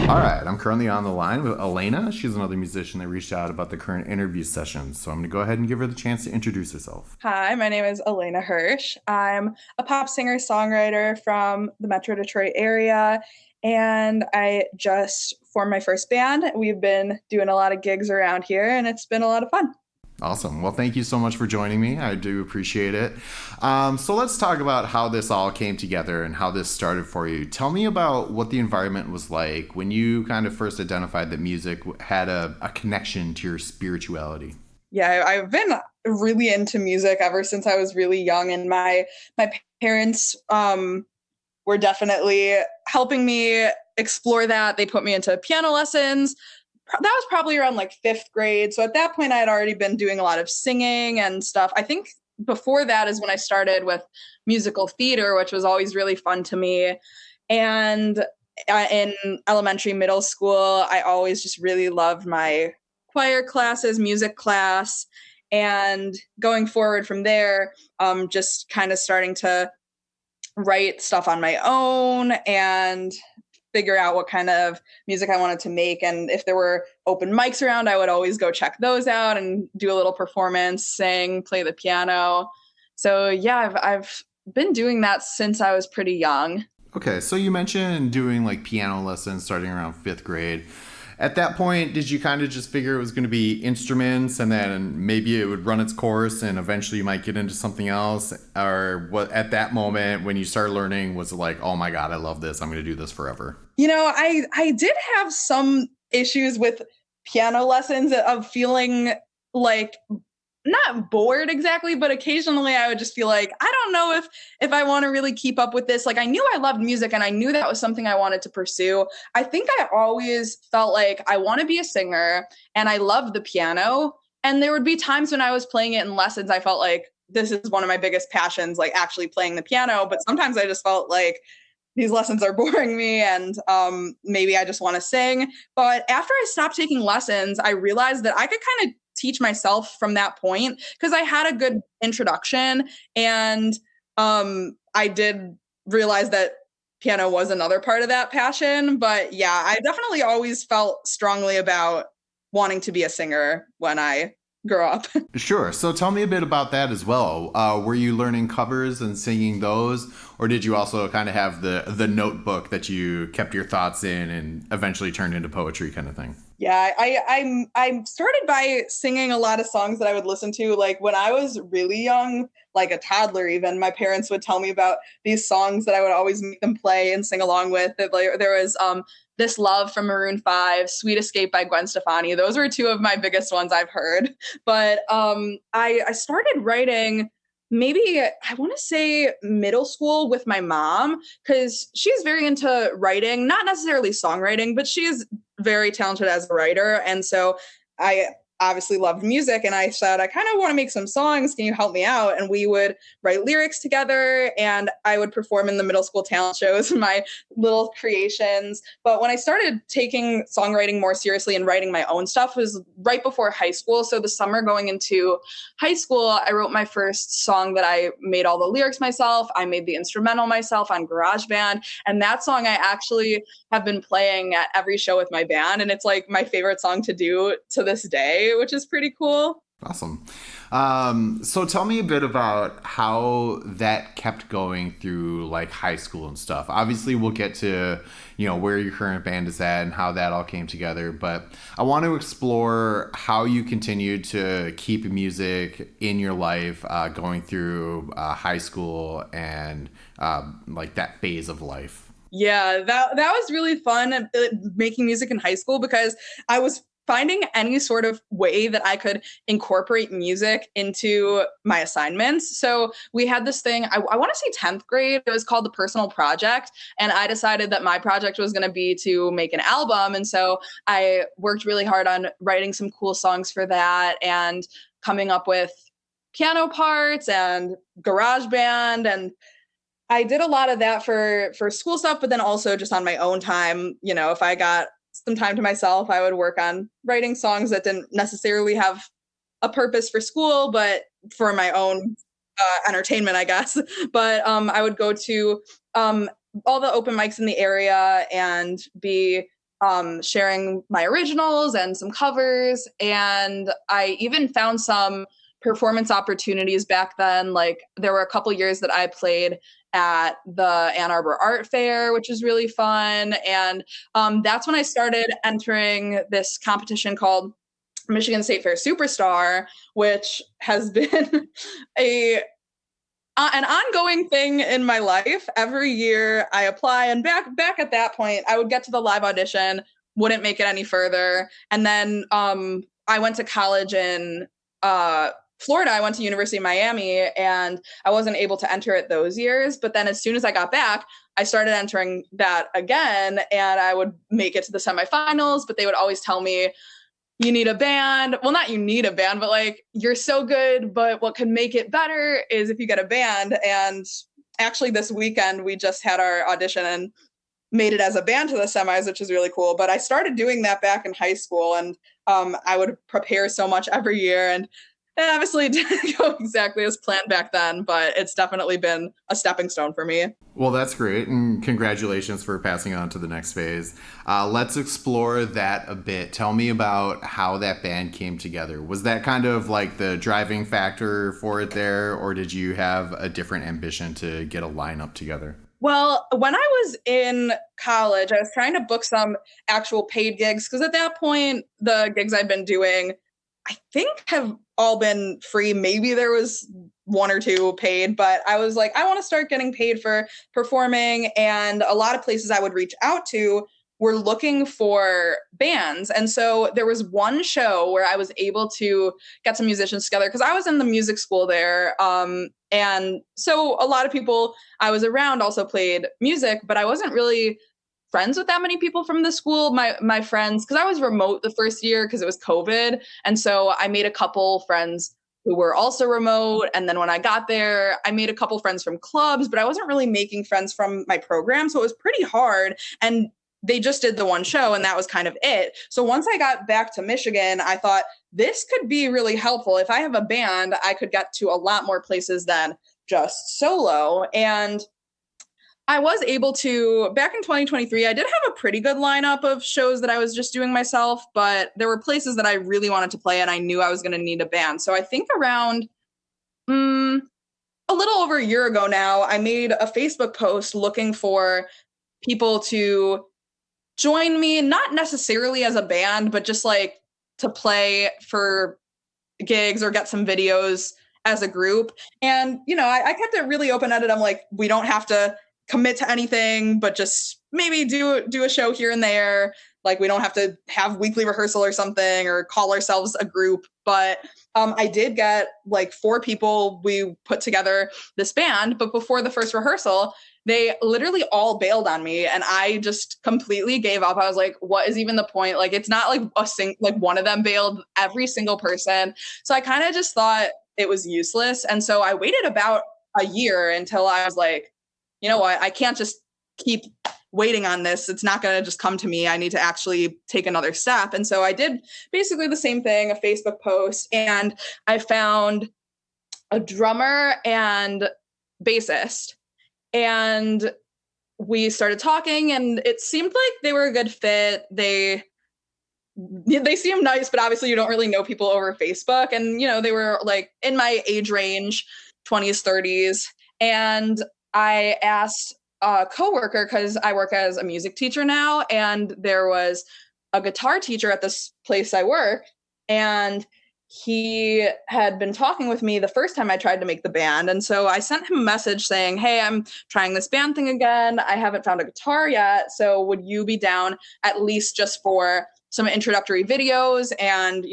All right, I'm currently on the line with Elena. She's another musician that reached out about the current interview session. So I'm going to go ahead and give her the chance to introduce herself. Hi, my name is Elena Hirsch. I'm a pop singer songwriter from the Metro Detroit area, and I just formed my first band. We've been doing a lot of gigs around here, and it's been a lot of fun. Awesome. Well, thank you so much for joining me. I do appreciate it. So let's talk about how this all came together and how this started for you. Tell me about what the environment was like when you kind of first identified that music had a connection to your spirituality. Yeah, I've been really into music ever since I was really young, and my parents were definitely helping me explore that. They put me into piano lessons. That was probably around like fifth grade. So at that point, I had already been doing a lot of singing and stuff. I think before that is when I started with musical theater, which was always really fun to me. And in elementary, middle school, I always just really loved my choir classes, music class. And going forward from there, just kind of starting to write stuff on my own and figure out what kind of music I wanted to make. And if there were open mics around, I would always go check those out and do a little performance, sing, play the piano. So yeah, I've been doing that since I was pretty young. Okay, so you mentioned doing like piano lessons starting around fifth grade. At that point, did you kind of just figure it was going to be instruments and then maybe it would run its course and eventually you might get into something else? Or what at that moment when you started learning was it like, oh my God, I love this. I'm going to do this forever? I did have some issues with piano lessons of feeling like not bored exactly, but occasionally I would just feel like I don't know if I want to really keep up with this. Like I knew I loved music and I knew that was something I wanted to pursue. I think I always felt like I want to be a singer and I loved the piano. And there would be times when I was playing it in lessons, I felt like this is one of my biggest passions, like actually playing the piano. But sometimes I just felt like these lessons are boring me and maybe I just want to sing. But after I stopped taking lessons, I realized that I could kind of teach myself from that point because I had a good introduction and I did realize that piano was another part of that passion. But yeah, I definitely always felt strongly about wanting to be a singer when I grew up. Sure. So tell me a bit about that as well. Were you learning covers and singing those, or did you also kind of have the notebook that you kept your thoughts in and eventually turned into poetry kind of thing? Yeah, I started by singing a lot of songs that I would listen to like when I was really young, like a toddler even. My parents would tell me about these songs that I would always make them play and sing along with. There was This Love from Maroon 5, Sweet Escape by Gwen Stefani. Those were two of my biggest ones I've heard. But I started writing maybe I want to say middle school with my mom because she's very into writing, not necessarily songwriting, but she's very talented as a writer. And so I obviously loved music and I said, I kind of want to make some songs. Can you help me out? And we would write lyrics together and I would perform in the middle school talent shows, my little creations. But when I started taking songwriting more seriously and writing my own stuff was right before high school. So the summer going into high school, I wrote my first song that I made all the lyrics myself. I made the instrumental myself on GarageBand. And that song I actually have been playing at every show with my band. And it's like my favorite song to do to this day, which is pretty cool. Awesome. So tell me a bit about how that kept going through like high school and stuff. Obviously, we'll get to, where your current band is at and how that all came together. But I want to explore how you continued to keep music in your life going through high school and like that phase of life. Yeah, that was really fun making music in high school because I was finding any sort of way that I could incorporate music into my assignments. So we had this thing, I want to say 10th grade, it was called the personal project. And I decided that my project was going to be to make an album. And so I worked really hard on writing some cool songs for that and coming up with piano parts and garage band and I did a lot of that for school stuff, but then also just on my own time, if I got some time to myself, I would work on writing songs that didn't necessarily have a purpose for school, but for my own entertainment, I guess. But I would go to all the open mics in the area and be sharing my originals and some covers. And I even found some performance opportunities back then. Like there were a couple years that I played at the Ann Arbor Art Fair, which was really fun. And that's when I started entering this competition called Michigan State Fair Superstar, which has been a an ongoing thing in my life. Every year I apply, and back at that point, I would get to the live audition, wouldn't make it any further, and then I went to college in Florida. I went to University of Miami, and I wasn't able to enter it those years. But then as soon as I got back, I started entering that again, and I would make it to the semifinals. But they would always tell me, you need a band. Well, not you need a band, but like you're so good, but what could make it better is if you get a band. And actually this weekend we just had our audition and made it as a band to the semis, which is really cool. But I started doing that back in high school, and I would prepare so much every year, and it obviously didn't go exactly as planned back then, but it's definitely been a stepping stone for me. Well, that's great, and congratulations for passing on to the next phase. Let's explore that a bit. Tell me about how that band came together. Was that kind of like the driving factor for it there, or did you have a different ambition to get a lineup together? Well, when I was in college, I was trying to book some actual paid gigs because at that point, the gigs I'd been doing, I think, have all been free. Maybe there was one or two paid, but I was like, I want to start getting paid for performing. And a lot of places I would reach out to were looking for bands. And so there was one show where I was able to get some musicians together because I was in the music school there. And so a lot of people I was around also played music, but I wasn't really friends with that many people from the school. My friends, because I was remote the first year because it was COVID, and so I made a couple friends who were also remote. And then when I got there, I made a couple friends from clubs, but I wasn't really making friends from my program, so it was pretty hard. And they just did the one show, and that was kind of it. So once I got back to Michigan, I thought this could be really helpful. If I have a band, I could get to a lot more places than just solo. And I was able to, back in 2023, I did have a pretty good lineup of shows that I was just doing myself, but there were places that I really wanted to play and I knew I was going to need a band. So I think around a little over a year ago now, I made a Facebook post looking for people to join me, not necessarily as a band, but just like to play for gigs or get some videos as a group. And, I kept it really open-ended. I'm like, we don't have to commit to anything, but just maybe do a show here and there. Like we don't have to have weekly rehearsal or something or call ourselves a group. But I did get like 4 people. We put together this band, but before the first rehearsal, they literally all bailed on me and I just completely gave up. I was like, what is even the point? Like, it's not like like one of them bailed, every single person. So I kind of just thought it was useless. And so I waited about a year until I was like, you know what? I can't just keep waiting on this. It's not going to just come to me. I need to actually take another step. And so I did basically the same thing, a Facebook post, and I found a drummer and bassist. And we started talking and it seemed like they were a good fit. They seemed nice, but obviously you don't really know people over Facebook. And, they were like in my age range, 20s, 30s. And I asked a coworker, because I work as a music teacher now, and there was a guitar teacher at this place I work, and he had been talking with me the first time I tried to make the band. And so I sent him a message saying, hey, I'm trying this band thing again. I haven't found a guitar yet. So would you be down at least just for some introductory videos? And,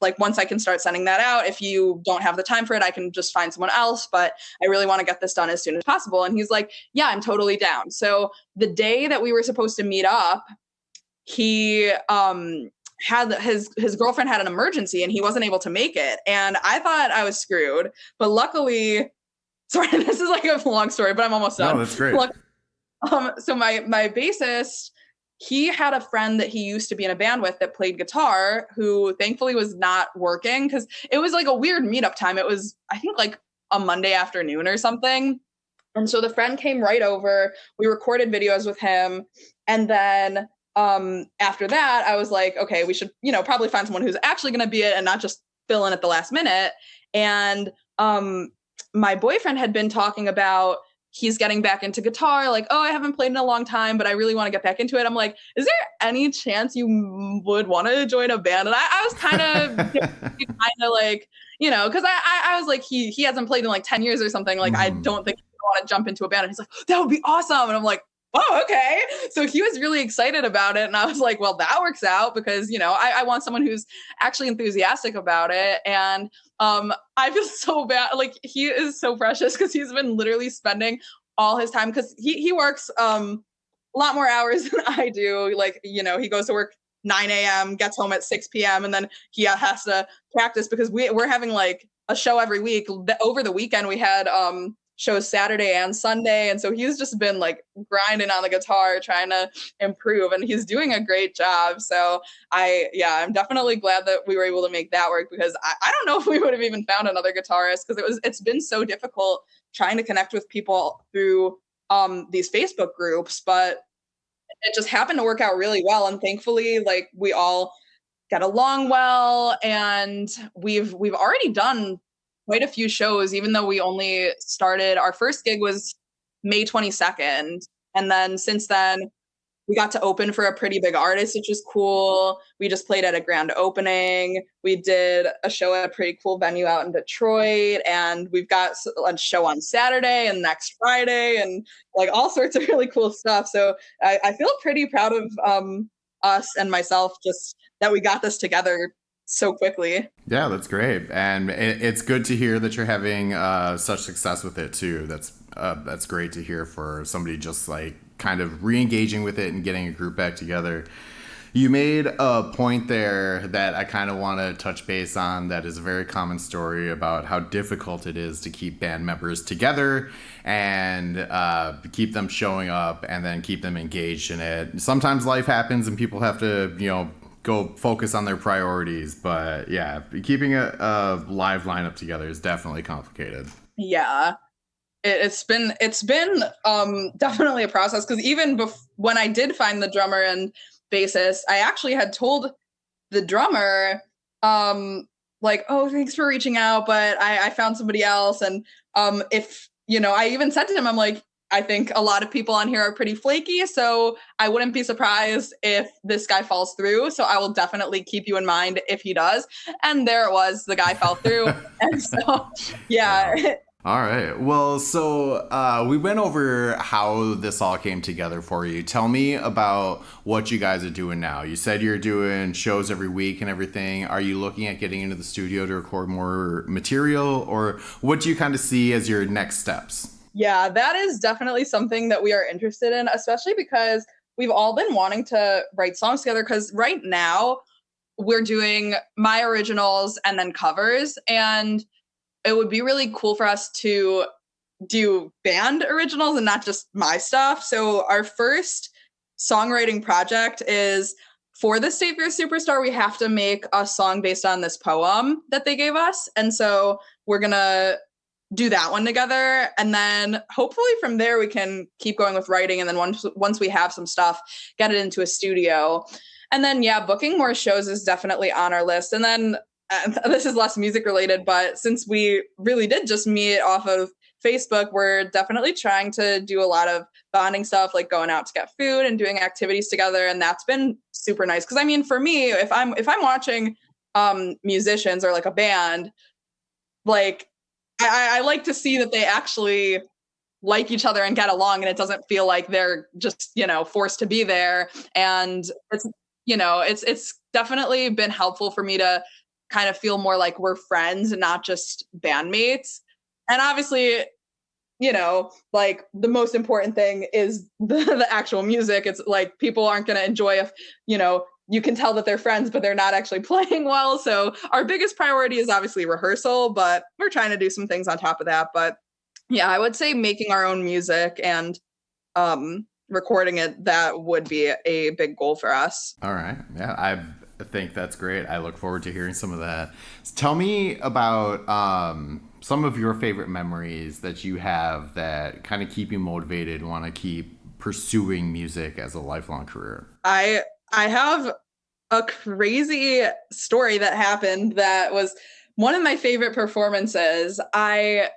like once I can start sending that out, if you don't have the time for it, I can just find someone else. But I really want to get this done as soon as possible. And he's like, yeah, I'm totally down. So the day that we were supposed to meet up, he had his girlfriend had an emergency and he wasn't able to make it. And I thought I was screwed. But luckily, sorry, this is like a long story, but I'm almost done. No, that's great. So my bassist, he had a friend that he used to be in a band with that played guitar, who thankfully was not working because it was like a weird meetup time. It was, I think, like a Monday afternoon or something. And so the friend came right over. We recorded videos with him. And then after that, I was like, okay, we should, probably find someone who's actually going to be it and not just fill in at the last minute. And my boyfriend had been talking about he's getting back into guitar, like, oh, I haven't played in a long time, but I really want to get back into it. I'm like, is there any chance you would want to join a band? And I was kind of like, because I was like, he hasn't played in like 10 years or something. Like, I don't think he would want to jump into a band. And he's like, that would be awesome. And I'm like, oh, okay. So he was really excited about it. And I was like, well, that works out because, I want someone who's actually enthusiastic about it. And I feel so bad. Like, he is so precious because he's been literally spending all his time because he works a lot more hours than I do. Like, he goes to work 9 a.m., gets home at 6 p.m., and then he has to practice because we're having like a show every week. Over the weekend, we had shows Saturday and Sunday. And so he's just been like grinding on the guitar, trying to improve, and he's doing a great job. So I'm definitely glad that we were able to make that work because I don't know if we would have even found another guitarist because it's been so difficult trying to connect with people through these Facebook groups, but it just happened to work out really well. And thankfully, like, we all get along well, and we've already done quite a few shows, even though we only started. Our first gig was May 22nd. And then since then, we got to open for a pretty big artist, which was cool. We just played at a grand opening. We did a show at a pretty cool venue out in Detroit. And we've got a show on Saturday and next Friday and like all sorts of really cool stuff. So I feel pretty proud of us and myself just that we got this together so quickly. Yeah, that's great, and it's good to hear that you're having such success with it too. That's great to hear for somebody just like kind of re-engaging with it and getting a group back together. You made a point there that I kind of want to touch base on. That is a very common story about how difficult it is to keep band members together and keep them showing up and then keep them engaged in it. Sometimes life happens and people have to, go focus on their priorities. But yeah, keeping a live lineup together is definitely complicated. Yeah. It's been definitely a process because even when I did find the drummer and bassist, I actually had told the drummer like, oh, thanks for reaching out, but I found somebody else. And if I even said to him, I'm like, I think a lot of people on here are pretty flaky, so I wouldn't be surprised if this guy falls through. So I will definitely keep you in mind if he does. And there it was, the guy fell through. And so, yeah. Wow. All right. Well, so we went over how this all came together for you. Tell me about what you guys are doing now. You said you're doing shows every week and everything. Are you looking at getting into the studio to record more material, or what do you kind of see as your next steps? Yeah, that is definitely something that we are interested in, especially because we've all been wanting to write songs together because right now we're doing my originals and then covers. And it would be really cool for us to do band originals and not just my stuff. So our first songwriting project is for the Savior Superstar. We have to make a song based on this poem that they gave us. And so we're going to do that one together. And then hopefully from there we can keep going with writing. And then once we have some stuff, get it into a studio. And then, yeah, booking more shows is definitely on our list. And then this is less music related, but since we really did just meet off of Facebook, we're definitely trying to do a lot of bonding stuff, like going out to get food and doing activities together. And that's been super nice. Cause I mean, for me, if I'm watching musicians or like a band, like I like to see that they actually like each other and get along, and it doesn't feel like they're just, forced to be there. And it's definitely been helpful for me to kind of feel more like we're friends and not just bandmates. And obviously, like the most important thing is the actual music. It's like people aren't going to enjoy if, you can tell that they're friends, but they're not actually playing well. So our biggest priority is obviously rehearsal, but we're trying to do some things on top of that. But yeah, I would say making our own music and recording it, that would be a big goal for us. All right. Yeah, I think that's great. I look forward to hearing some of that. Tell me about some of your favorite memories that you have that kind of keep you motivated, want to keep pursuing music as a lifelong career? I have a crazy story that happened that was one of my favorite performances. I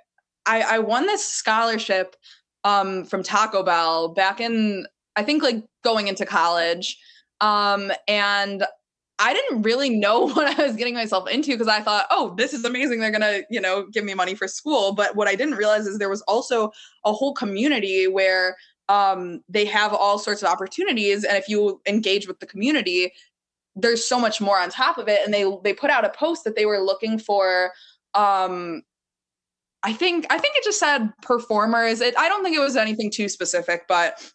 won this scholarship from Taco Bell back in, I think, like going into college. And I didn't really know what I was getting myself into because I thought, oh, this is amazing. They're gonna, give me money for school. But what I didn't realize is there was also a whole community where they have all sorts of opportunities. And if you engage with the community, there's so much more on top of it. And they put out a post that they were looking for I think it just said performers. I don't think it was anything too specific, but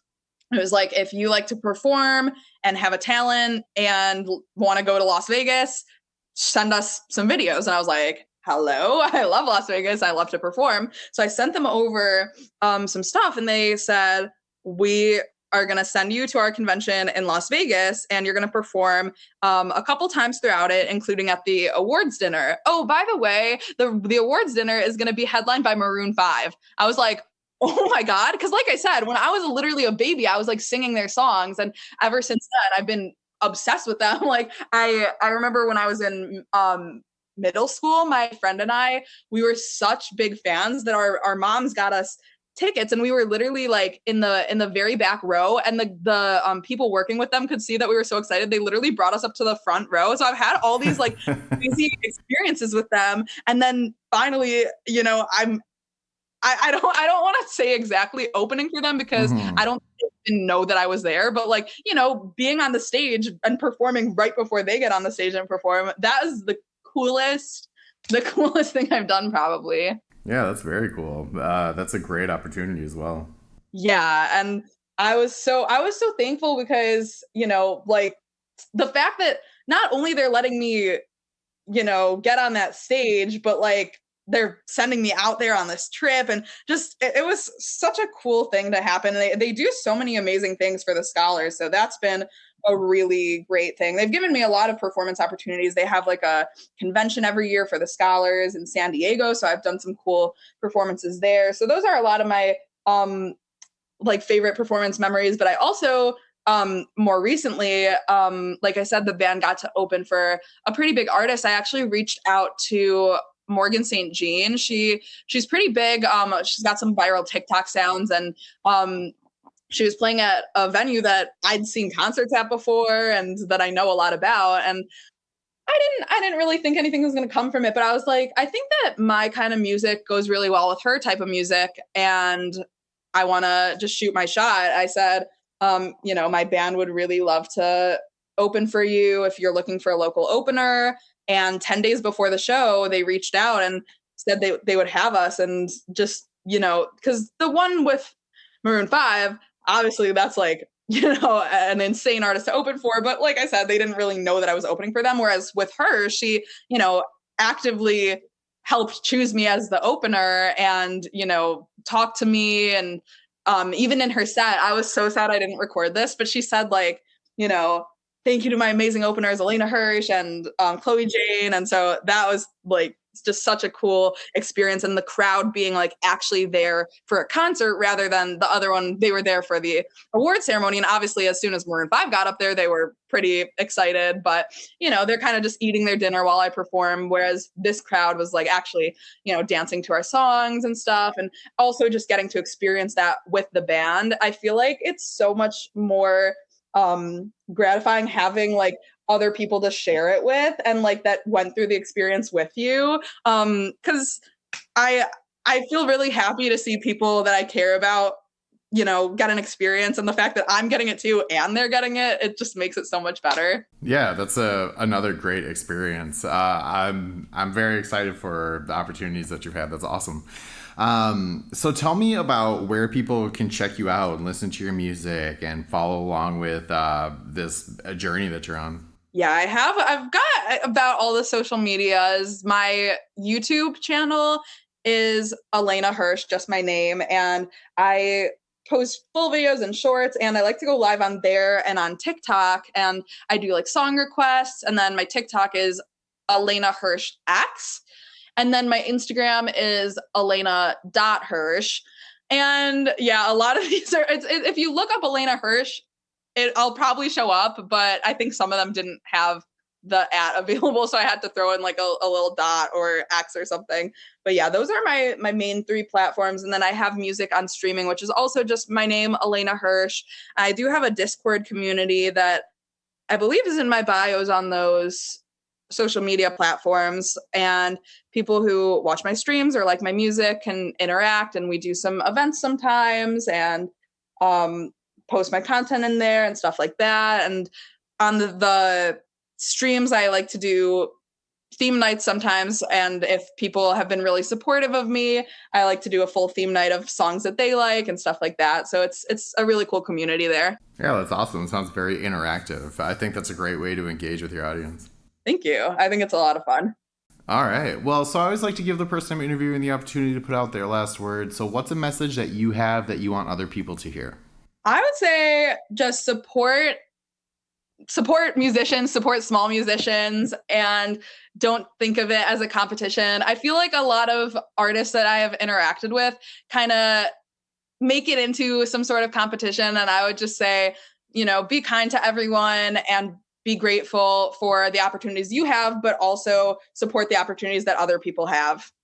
it was like, if you like to perform and have a talent and want to go to Las Vegas, send us some videos. And I was like, hello, I love Las Vegas. I love to perform. So I sent them over some stuff and they said, we are going to send you to our convention in Las Vegas and you're going to perform a couple times throughout it, including at the awards dinner. Oh, by the way, the awards dinner is going to be headlined by Maroon 5. I was like, oh my God. Because like I said, when I was literally a baby, I was like singing their songs. And ever since then, I've been obsessed with them. Like I remember when I was in middle school, my friend and we were such big fans that our moms got us tickets and we were literally like in the very back row and the people working with them could see that we were so excited. They literally brought us up to the front row. So I've had all these like crazy experiences with them. And then finally, I don't want to say exactly opening for them because I don't even know that I was there, but like, being on the stage and performing right before they get on the stage and perform, that is the coolest thing I've done probably. Yeah, that's very cool. That's a great opportunity as well. Yeah, and I was so thankful because, like the fact that not only they're letting me, get on that stage, but like they're sending me out there on this trip and just it was such a cool thing to happen. They do so many amazing things for the scholars. So that's been a really great thing. They've given me a lot of performance opportunities. They have like a convention every year for the scholars in San Diego. So I've done some cool performances there. So those are a lot of my like favorite performance memories. But I also more recently, like I said, the band got to open for a pretty big artist. I actually reached out to Morgan St. Jean. She's pretty big. She's got some viral TikTok sounds, and she was playing at a venue that I'd seen concerts at before, and that I know a lot about. And I didn't really think anything was going to come from it, but I was like, I think that my kind of music goes really well with her type of music, and I want to just shoot my shot. I said, my band would really love to open for you if you're looking for a local opener. And 10 days before the show, they reached out and said they would have us. And just, because the one with Maroon 5, obviously that's like, an insane artist to open for. But like I said, they didn't really know that I was opening for them. Whereas with her, she, actively helped choose me as the opener and, talked to me. And even in her set, I was so sad I didn't record this, but she said like, thank you to my amazing openers, Elena Hirsch and Chloe Jane. And so that was like just such a cool experience. And the crowd being like actually there for a concert rather than the other one, they were there for the award ceremony. And obviously, as soon as Maroon 5 got up there, they were pretty excited. But, they're kind of just eating their dinner while I perform. Whereas this crowd was like actually, dancing to our songs and stuff. And also just getting to experience that with the band. I feel like it's so much more gratifying having like other people to share it with and like that went through the experience with you because I feel really happy to see people that I care about get an experience, and the fact that I'm getting it too and they're getting it just makes it so much better. Yeah, that's another great experience. I'm very excited for the opportunities that you've had. That's awesome. So tell me about where people can check you out and listen to your music and follow along with this journey that you're on. Yeah, I've got about all the social medias. My YouTube channel is Elena Hirsch, just my name, and I post full videos and shorts, and I like to go live on there and on TikTok, and I do like song requests, and then my TikTok is Elena Hirsch X. And then my Instagram is elena.hirsch. And yeah, a lot of these are, if you look up Elena Hirsch, I'll probably show up, but I think some of them didn't have the at available, so I had to throw in like a little dot or X or something. But yeah, those are my main three platforms, and then I have music on streaming, which is also just my name, Elena Hirsch. I do have a Discord community that I believe is in my bios on those social media platforms, and people who watch my streams or like my music can interact, and we do some events sometimes, and um, post my content in there and stuff like that. And on the streams, I like to do theme nights sometimes, and if people have been really supportive of me, I like to do a full theme night of songs that they like and stuff like that. So it's a really cool community there. Yeah, that's awesome. It sounds very interactive. I think that's a great way to engage with your audience. Thank you. I think it's a lot of fun. All right. Well, so I always like to give the person I'm interviewing the opportunity to put out their last word. So, what's a message that you have that you want other people to hear? I would say just support musicians, support small musicians, and don't think of it as a competition. I feel like a lot of artists that I have interacted with kind of make it into some sort of competition. And I would just say, be kind to everyone and be grateful for the opportunities you have, but also support the opportunities that other people have.